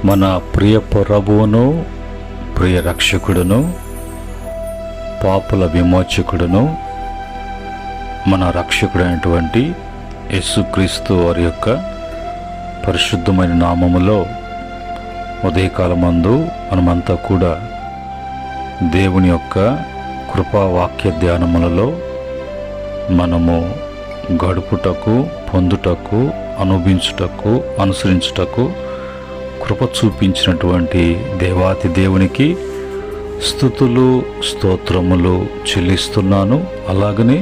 మన ప్రియ ప్రభువును, ప్రియ రక్షకుడును, పాపుల విమోచకుడును, మన రక్షకుడైనటువంటి యేసుక్రీస్తు వారి యొక్క పరిశుద్ధమైన నామములో ఉదయకాలమందు మనమంతా కూడా దేవుని యొక్క కృపావాక్య ధ్యానములలో మనము గడుపుటకు, పొందుటకు, అనుభవించుటకు, అనుసరించుటకు కృప చూపించినటువంటి దేవాతి దేవునికి స్తుతులు, స్తోత్రములు చెల్లిస్తున్నాను. అలాగనే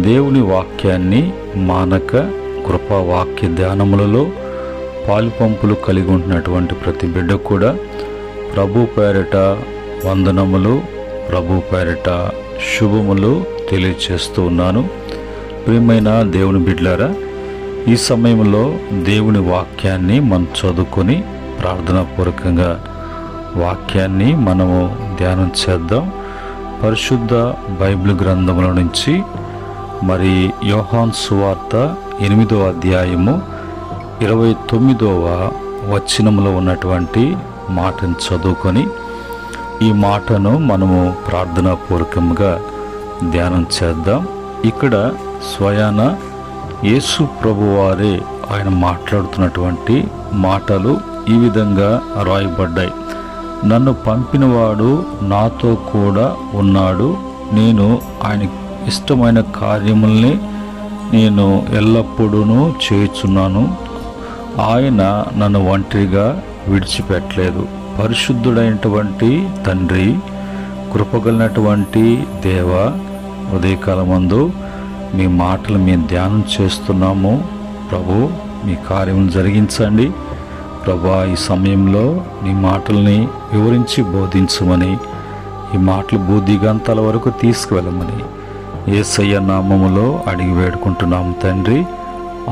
దేవుని వాక్యాన్ని మానక కృపావాక్య ధ్యానములలో పాలుపంపులు కలిగి ఉంటున్నటువంటి ప్రతి బిడ్డ కూడా ప్రభు పేరిట వందనములు, ప్రభు పేరిట శుభములు తెలియచేస్తూ ఉన్నాను. ప్రియమైన దేవుని బిడ్డలారా, ఈ సమయంలో దేవుని వాక్యాన్ని మనం చదువుకొని ప్రార్థనాపూర్వకంగా వాక్యాన్ని మనము ధ్యానం చేద్దాం. పరిశుద్ధ బైబిల్ గ్రంథముల నుంచి మరి యోహాను సువార్త 8వ అధ్యాయము 29వ వచనములో ఉన్నటువంటి మాటను చదువుకొని ఈ మాటను మనము ప్రార్థనాపూర్వకంగా ధ్యానం చేద్దాం. ఇక్కడ స్వయాన యేసు ప్రభువారే ఆయన మాట్లాడుతున్నటువంటి మాటలు ఈ విధంగా రాయబడ్డాయి. నన్ను పంపినవాడు నాతో కూడా ఉన్నాడు. నేను ఆయన ఇష్టమైన కార్యముల్ని నేను ఎల్లప్పుడూ చేయుచున్నాను. ఆయన నన్ను ఒంటరిగా విడిచిపెట్టలేదు. పరిశుద్ధుడైనటువంటి తండ్రి, కృపగలిగినటువంటి దేవ, ఉదయకాలమందు మీ మాటలు మేము ధ్యానం చేస్తున్నాము. ప్రభు, మీ కార్యం జరిగించండి. ప్రభా, ఈ సమయంలో నీ మాటల్ని వివరించి బోధించమని, ఈ మాటలు బుద్ధిగంతాల వరకు తీసుకువెళ్ళమని యేసయ్య నామములో అడిగి వేడుకుంటున్నాము తండ్రి,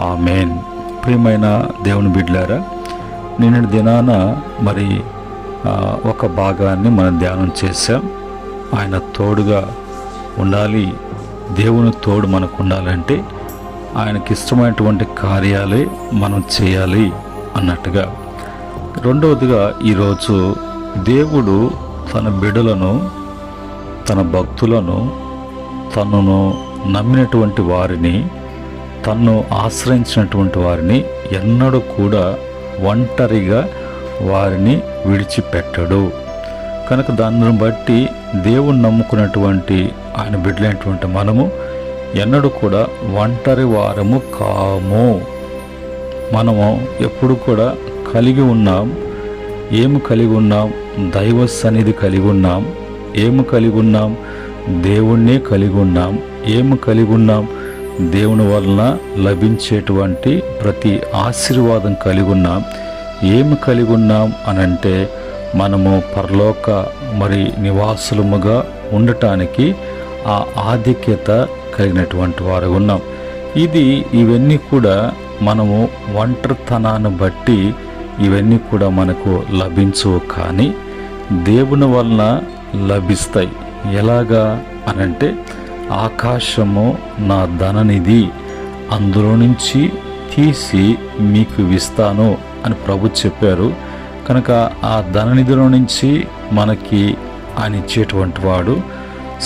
ఆమేన్. ప్రియమైన దేవుని బిడ్డలారా, నిన్నటి దినాన మరి ఒక భాగాన్ని మనం ధ్యానం చేశాం. ఆయన తోడుగా ఉండాలి, దేవుని తోడు మనకు ఉండాలంటే ఆయనకి ఇష్టమైనటువంటి కార్యాలే మనం చేయాలి అన్నట్టుగా. రెండవదిగా ఈరోజు దేవుడు తన బిడ్డలను, తన భక్తులను, తనను నమ్మినటువంటి వారిని, తన్ను ఆశ్రయించినటువంటి వారిని ఎన్నడూ కూడా ఒంటరిగా వారిని విడిచిపెట్టడు. కనుక దానిని బట్టి దేవుని నమ్ముకున్నటువంటి ఆయన బిడ్డలైనటువంటి మనము ఎన్నడూ కూడా ఒంటరి వారము కాము. మనము ఎప్పుడు కూడా కలిగి ఉన్నాం. ఏమి కలిగి ఉన్నాం? దైవ సన్నిధి కలిగి ఉన్నాం. ఏమి కలిగి ఉన్నాం? దేవుణ్ణే కలిగి ఉన్నాం. ఏమి కలిగి ఉన్నాం? దేవుని వలన లభించేటువంటి ప్రతి ఆశీర్వాదం కలిగి ఉన్నాం. ఏమి కలిగి ఉన్నాం అనంటే మనము పరలోక మరి నివాసులముగా ఉండటానికి ఆ ఆధిక్యత కలిగినటువంటి వారు ఉన్నాం. ఇవన్నీ కూడా మనము ఒంటరితనాన్ని బట్టి ఇవన్నీ కూడా మనకు లభించవు, కానీ దేవుని వలన లభిస్తాయి. ఎలాగా అనంటే, ఆకాశము నా ధననిధి, అందులో నుంచి తీసి మీకు ఇస్తాను అని ప్రభు చెప్పారు. కనుక ఆ ధననిధిలో నుంచి మనకి ఆయన ఇచ్చేటువంటి వాడు,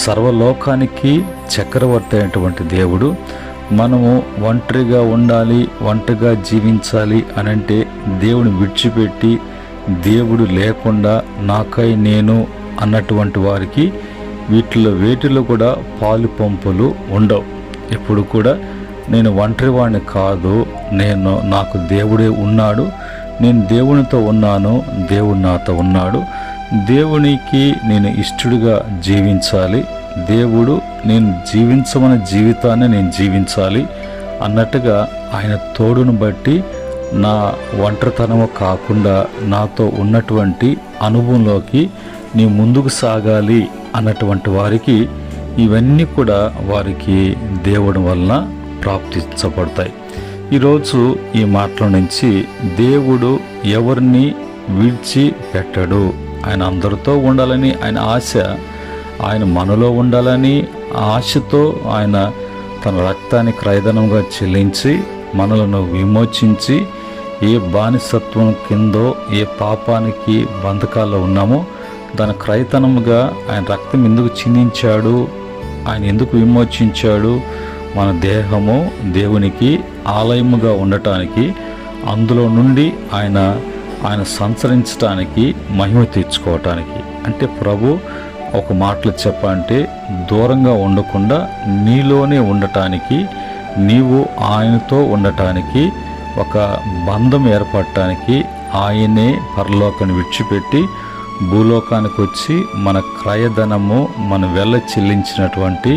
సర్వలోకానికి చక్రవర్తి అయినటువంటి దేవుడు. మనము ఒంటరిగా ఉండాలి, ఒంటరిగా జీవించాలి అనంటే దేవుని విడిచిపెట్టి దేవుడు లేకుండా నాకై నేను అన్నటువంటి వారికి వేటిలో కూడా పాలు పంపులు ఉండవు. ఎప్పుడు కూడా నేను ఒంటరి వాడిని కాదు, నాకు దేవుడే ఉన్నాడు, నేను దేవునితో ఉన్నాను, దేవుడు నాతో ఉన్నాడు, దేవునికి నేను ఇష్టడుగా జీవించాలి, దేవుడు నేను జీవించమన్న జీవితాన్ని నేను జీవించాలి అన్నట్టుగా ఆయన తోడును బట్టి నా ఒంటరితనము కాకుండా నాతో ఉన్నటువంటి అనుభవంలోకి నీ ముందుకు సాగాలి అన్నటువంటి వారికి ఇవన్నీ కూడా వారికి దేవుడి వలన ప్రాప్తించబడతాయి. ఈరోజు ఈ మాటల నుంచి దేవుడు ఎవరిని విడిచిపెట్టడు. ఆయన అందరితో ఉండాలని ఆయన ఆశ, ఆయన మనలో ఉండాలని ఆశతో ఆయన తన రక్తాన్ని క్రయధనంగా చెల్లించి మనలను విమోచించి ఏ బానిసత్వం కిందో ఏ పాపానికి బంధకాల్లో ఉన్నామో దాని క్రయతనముగా ఆయన రక్తం ఎందుకు చిందించాడు, ఆయన ఎందుకు విమోచించాడు, మన దేహము దేవునికి ఆలయముగా ఉండటానికి, అందులో నుండి ఆయన సంచరించడానికి, మహిమ తెచ్చుకోవటానికి. అంటే ప్రభు ఒక మాటలు చెప్పాలంటే దూరంగా ఉండకుండా నీలోనే ఉండటానికి, నీవు ఆయనతో ఉండటానికి, ఒక బంధం ఏర్పడటానికి ఆయనే పరలోకాన్ని విడిచిపెట్టి భూలోకానికి వచ్చి మన క్రయధనము మన వెల్ల చెల్లించినటువంటి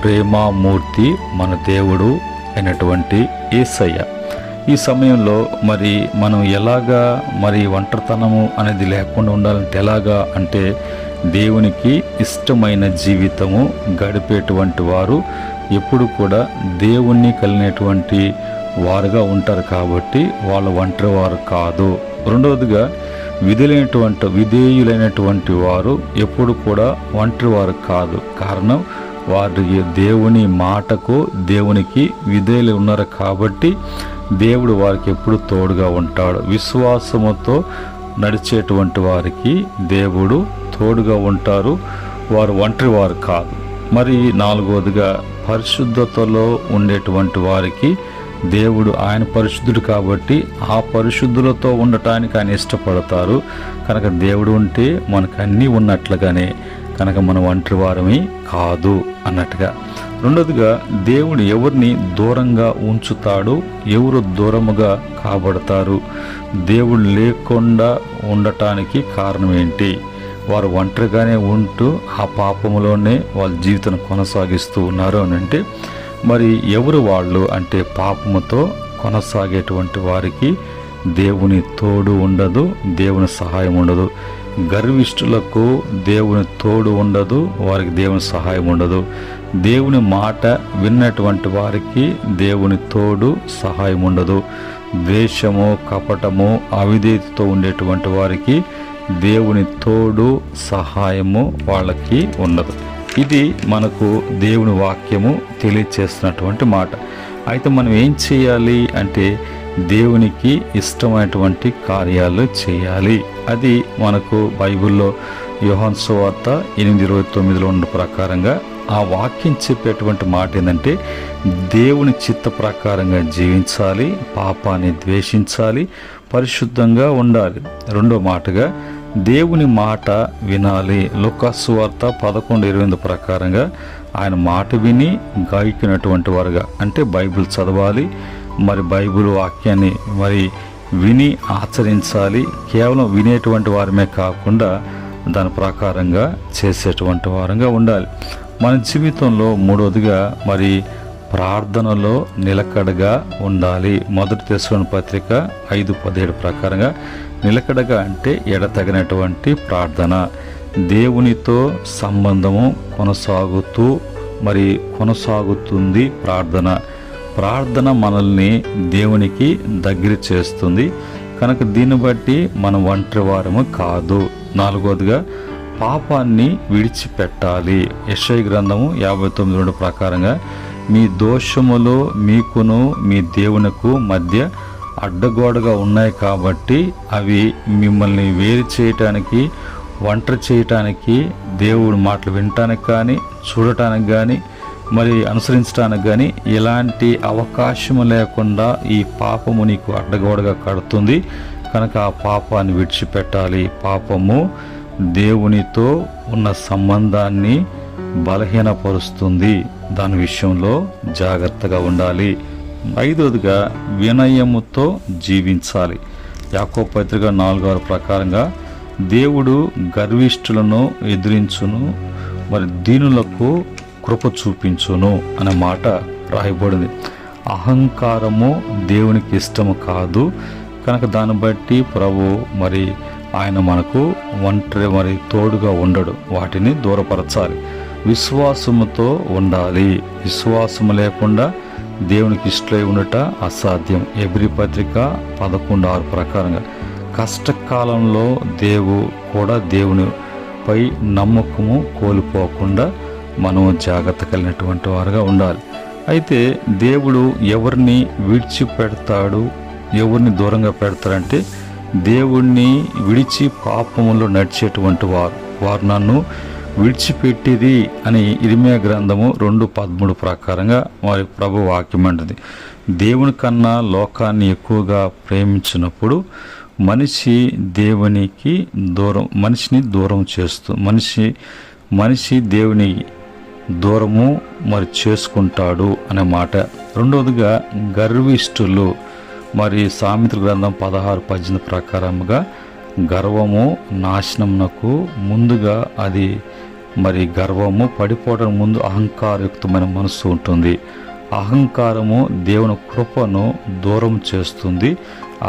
ప్రేమామూర్తి మన దేవుడు అయినటువంటి యేసయ్య. ఈ సమయంలో మరి మనం ఎలాగా మరి ఒంటరితనము అనేది లేకుండా ఉండాలంటే ఎలాగా అంటే దేవునికి ఇష్టమైన జీవితము గడిపేటువంటి వారు ఎప్పుడు కూడా దేవుణ్ణి కలిగినటువంటి వారుగా ఉంటారు. కాబట్టి వాళ్ళు ఒంటరి వారు కాదు. రెండవదిగా విధేయులైనటువంటి వారు ఎప్పుడు కూడా ఒంటరి వారు కాదు. కారణం వారు దేవుని మాటకు దేవునికి విధేయులు ఉన్నారు కాబట్టి దేవుడు వారికి ఎప్పుడు తోడుగా ఉంటాడు. విశ్వాసముతో నడిచేటువంటి వారికి దేవుడు తోడుగా ఉంటారు. వారు ఒంటరి వారు కాదు. మరి నాలుగవదిగా పరిశుద్ధతలో ఉండేటువంటి వారికి దేవుడు ఆయన పరిశుద్ధుడు కాబట్టి ఆ పరిశుద్ధులతో ఉండటానికి ఆయన ఇష్టపడతారు. కనుక దేవుడు ఉంటే మనకు అన్నీ ఉన్నట్లుగానే కనుక మనం ఒంటరి వారమే కాదు అన్నట్టుగా. రెండోదిగా దేవుడు ఎవరిని దూరంగా ఉంచుతాడు, ఎవరు దూరముగా కాబడతారు, దేవుడు లేకుండా ఉండటానికి కారణం ఏంటి? వారు ఒంటరిగానే ఉంటూ ఆ పాపములోనే వాళ్ళ జీవితం కొనసాగిస్తూ ఉన్నారు అని అంటే మరి ఎవరు వాళ్ళు అంటే పాపముతో కొనసాగేటువంటి వారికి దేవుని తోడు ఉండదు, దేవుని సహాయం ఉండదు. గర్విష్ఠులకు దేవుని తోడు ఉండదు, వారికి దేవుని సహాయం ఉండదు. దేవుని మాట విన్నటువంటి వారికి దేవుని తోడు సహాయం ఉండదు. ద్వేషము, కపటము, అవిధేయతతో ఉండేటువంటి వారికి దేవుని తోడు సహాయము వాళ్ళకి ఉండదు. ఇది మనకు దేవుని వాక్యము తెలియచేస్తున్నటువంటి మాట. అయితే మనం ఏం చేయాలి అంటే దేవునికి ఇష్టమైనటువంటి కార్యాలు చేయాలి. అది మనకు బైబిల్లో యోహాను సువార్త 8:29 ఉన్న ప్రకారంగా ఆ వాక్యం చెప్పేటువంటి మాట ఏంటంటే దేవుని చిత్త ప్రకారంగా జీవించాలి, పాపాన్ని ద్వేషించాలి, పరిశుద్ధంగా ఉండాలి. రెండో మాటగా దేవుని మాట వినాలి. లూకాసు సువార్త 11:28 ప్రకారంగా ఆయన మాట విని గాయకున్నటువంటి వారుగా అంటే బైబిల్ చదవాలి, మరి బైబిల్ వాక్యాన్ని మరి విని ఆచరించాలి. కేవలం వినేటువంటి వారమే కాకుండా దాని ప్రకారంగా చేసేటువంటి వారంగా ఉండాలి. మన జీవితంలో మూడవదిగా మరి ప్రార్థనలో నిలకడగా ఉండాలి. మొదటి తెస్సలోని పత్రిక 5:17 ప్రకారంగా నిలకడగా అంటే ఎడతగినటువంటి ప్రార్థన, దేవునితో సంబంధము కొనసాగుతుంది ప్రార్థన మనల్ని దేవునికి దగ్గర చేస్తుంది. కనుక దీన్ని బట్టి మనం ఒంటరి వారము కాదు. నాలుగవదిగా పాపాన్ని విడిచిపెట్టాలి. యెషయా గ్రంథము 59:2 ప్రకారంగా మీ దోషములు మీకును మీ దేవునకు మధ్య అడ్డగోడగా ఉన్నాయి కాబట్టి అవి మిమ్మల్ని వేరు చేయటానికి, ఒంటరి చేయటానికి, దేవుడి మాటలు వినటానికి కానీ, చూడటానికి కానీ, మరి అనుసరించడానికి కానీ ఎలాంటి అవకాశము లేకుండా ఈ పాపము నీకు అడ్డగోడగా కడుతుంది. కనుక ఆ పాపాన్ని విడిచిపెట్టాలి. పాపము దేవునితో ఉన్న సంబంధాన్ని బలహీనపరుస్తుంది. దాని విషయంలో జాగ్రత్తగా ఉండాలి. ఐదవదిగా వినయముతో జీవించాలి. యాకోబు పత్రిక 4:6 ప్రకారంగా దేవుడు గర్విష్ఠులను ఎదిరించును, మరి దీనులకు కృప చూపించును అనే మాట రాయబడింది. అహంకారము దేవునికి ఇష్టము కాదు. కనుక దాన్ని బట్టి ప్రభు మరి ఆయన మనకు ఒంటరి తోడుగా ఉండడు, వాటిని దూరపరచాలి. విశ్వాసముతో ఉండాలి. విశ్వాసము లేకుండా దేవునికి ఇష్టమై ఉండట అసాధ్యం. హెబ్రీ పత్రిక 11:6 ప్రకారంగా కష్టకాలంలో దేవునిపై నమ్మకము కోల్పోకుండా మనం జాగ్రత్త కలిగినటువంటి వారుగా ఉండాలి. అయితే దేవుడు ఎవరిని విడిచిపెడతాడు ఎవరిని దూరంగా పెడతారంటే దేవుణ్ణి విడిచి పాపములో నడిచేటువంటి వారు నన్ను విడిచిపెట్టిరి అని ఇర్మీయా గ్రంథము 2:13 ప్రకారంగా వారి ప్రభు వాక్యం అంటుంది. దేవుని కన్నా లోకాన్ని ఎక్కువగా ప్రేమించినప్పుడు మనిషిని దూరం చేస్తూ మనిషి దేవుని దూరము మరి చేసుకుంటాడు అనే మాట. రెండవదిగా గర్విష్ఠులు, మరి సామెతల గ్రంథం 16:18 ప్రకారముగా గర్వము నాశనమునకు ముందుగా అది మరి గర్వము పడిపోవడం ముందు అహంకారయుక్తమైన మనస్సు ఉంటుంది. అహంకారము దేవుని కృపను దూరం చేస్తుంది.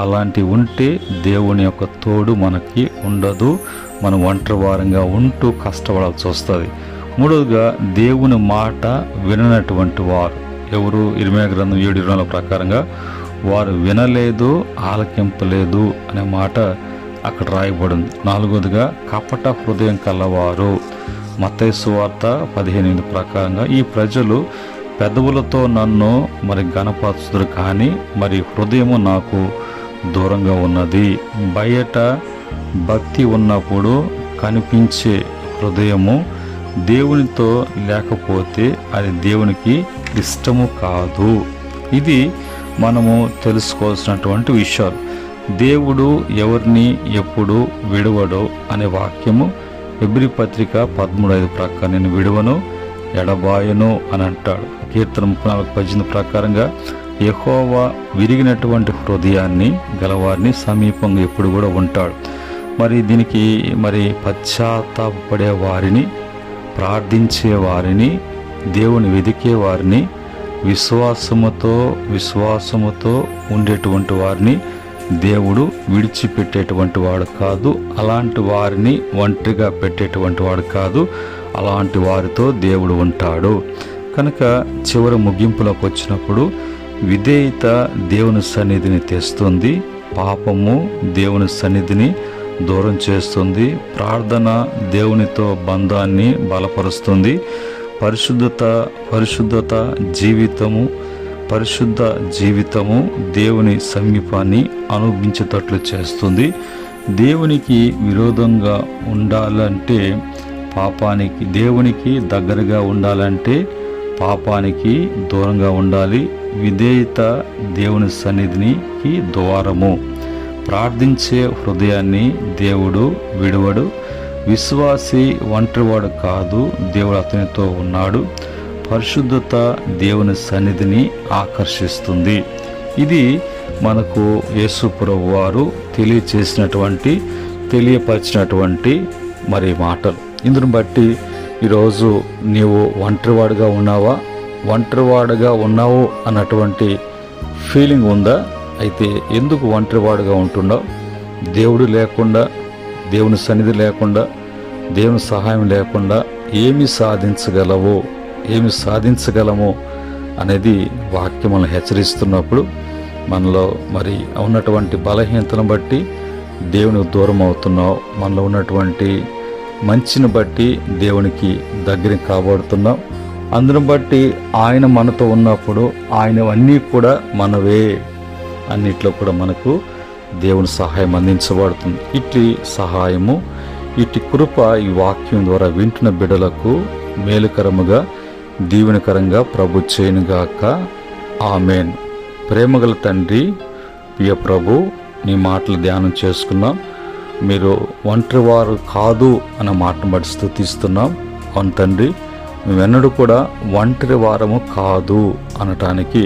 అలాంటి ఉంటే దేవుని యొక్క తోడు మనకి ఉండదు. మనం ఒంటరివారంగా ఉంటూ కష్టపడాల్సి వస్తుంది. మూడవదిగా దేవుని మాట విననటువంటి వారు ఎవరు? ఇర్మీయా గ్రంథం 7:24 ప్రకారంగా వారు వినలేదు, ఆలకింపలేదు అనే మాట అక్కడ రాయబడింది. నాలుగవదిగా కపట హృదయం కలవారు. మత్తయి సువార్త 15:8 ప్రకారంగా ఈ ప్రజలు పెదవులతో నన్ను మరి గణపరచుదురు, కానీ మరి హృదయము నాకు దూరంగా ఉన్నది. బయట భక్తి ఉన్నప్పుడు కనిపించే హృదయము దేవునితో లేకపోతే అది దేవునికి ఇష్టము కాదు. ఇది మనము తెలుసుకోవాల్సినటువంటి విషయాలు. దేవుడు ఎవరిని ఎప్పుడు విడువడో అనే వాక్యము హెబ్రీ పత్రిక 13:5 ప్రకారం నేను విడువను ఎడబాయను అని అంటాడు. కీర్తన 34:18 ప్రకారంగా యెహోవా విరిగినటువంటి హృదయాన్ని గలవారిని సమీపంగా ఎప్పుడు కూడా ఉంటాడు. మరి దీనికి మరి పశ్చాత్తాపపడే వారిని, ప్రార్థించే వారిని, దేవుని వెదికే వారిని, విశ్వాసముతో ఉండేటువంటి వారిని దేవుడు విడిచిపెట్టేటువంటి వాడు కాదు. అలాంటి వారిని ఒంటరిగా పెట్టేటువంటి వాడు కాదు. అలాంటి వారితో దేవుడు ఉంటాడు. కనుక చివరి ముగింపులోకి వచ్చినప్పుడు విధేయత దేవుని సన్నిధిని తెస్తుంది, పాపము దేవుని సన్నిధిని దూరం చేస్తుంది, ప్రార్థన దేవునితో బంధాన్ని బలపరుస్తుంది, పరిశుద్ధ జీవితము దేవుని సమీపాన్ని అనుభవించేటట్లు చేస్తుంది. దేవునికి విరోధంగా ఉండాలంటే పాపానికి, దేవునికి దగ్గరగా ఉండాలంటే పాపానికి దూరంగా ఉండాలి. విధేయత దేవుని సన్నిధికి ద్వారము. ప్రార్థించే హృదయాన్ని దేవుడు విడువడు. విశ్వాసి ఒంటరివాడు కాదు, దేవుడు అతనితో ఉన్నాడు. పరిశుద్ధత దేవుని సన్నిధిని ఆకర్షిస్తుంది. ఇది మనకు యేసు ప్రభువు వారు తెలియపరిచినటువంటి మరి మాటలు. ఇందును బట్టి ఈరోజు నీవు ఒంటరివాడుగా ఉన్నావు అన్నటువంటి ఫీలింగ్ ఉందా? అయితే ఎందుకు ఒంటరివాడుగా ఉంటున్నావు? దేవుడు లేకుండా, దేవుని సన్నిధి లేకుండా, దేవుని సహాయం లేకుండా ఏమి సాధించగలము అనేది వాక్యం మనల్ని హెచ్చరిస్తున్నప్పుడు మనలో మరి ఉన్నటువంటి బలహీనతను బట్టి దేవునికి దూరం అవుతున్నావు. మనలో ఉన్నటువంటి మంచిని బట్టి దేవునికి దగ్గర కాబడుతున్నాం. అందును బట్టి ఆయన మనతో ఉన్నప్పుడు ఆయనవన్నీ కూడా మనవే, అన్నిట్లో కూడా మనకు దేవుని సహాయం అందించబడుతుంది. ఇట్టి సహాయము, ఇట్టి కృప ఈ వాక్యం ద్వారా వింటున్న బిడ్డలకు మేలుకరముగా, దీవెనకరంగా ప్రభు చేయనుగాక. ఆమెన్. ప్రేమగల తండ్రి, ప్రియ ప్రభు, నీ మాటలు ధ్యానం చేసుకున్నాం. మీరు ఒంటరివారు కాదు అన్న మాటను బట్టి స్తుతిస్తున్నాం. అవును తండ్రి, మేమెన్నడూ కూడా ఒంటరి వారము కాదు అనటానికి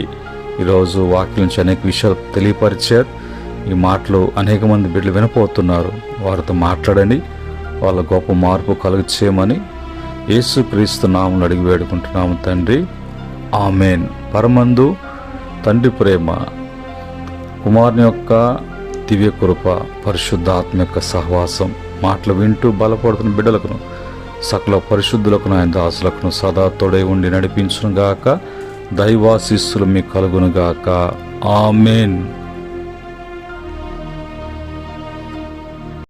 ఈరోజు వాక్యం నుంచి అనేక విషయాలు తెలియపరిచారు. ఈ మాటలు అనేక మంది బిడ్డలు వినపోతున్నారు. వారితో మాట్లాడండి, వాళ్ళ గొప్ప మార్పు కలుగు చేయమని యేసుక్రీస్తు నామమున అడిగి వేడుకుంటున్నాము తండ్రి. ఆమెన్. పరమందు తండ్రి ప్రేమ, కుమారుని యొక్క దివ్య కృప, పరిశుద్ధాత్మ యొక్క సహవాసం, మాటలు వింటూ బలపడుతున్న బిడ్డలకును, సకల పరిశుద్ధులకును, ఆయన దాసులకును సదా తోడై ఉండి నడిపించునుగాక. దైవాశీస్సులు మీకు కలుగునుగాక. ఆమెన్.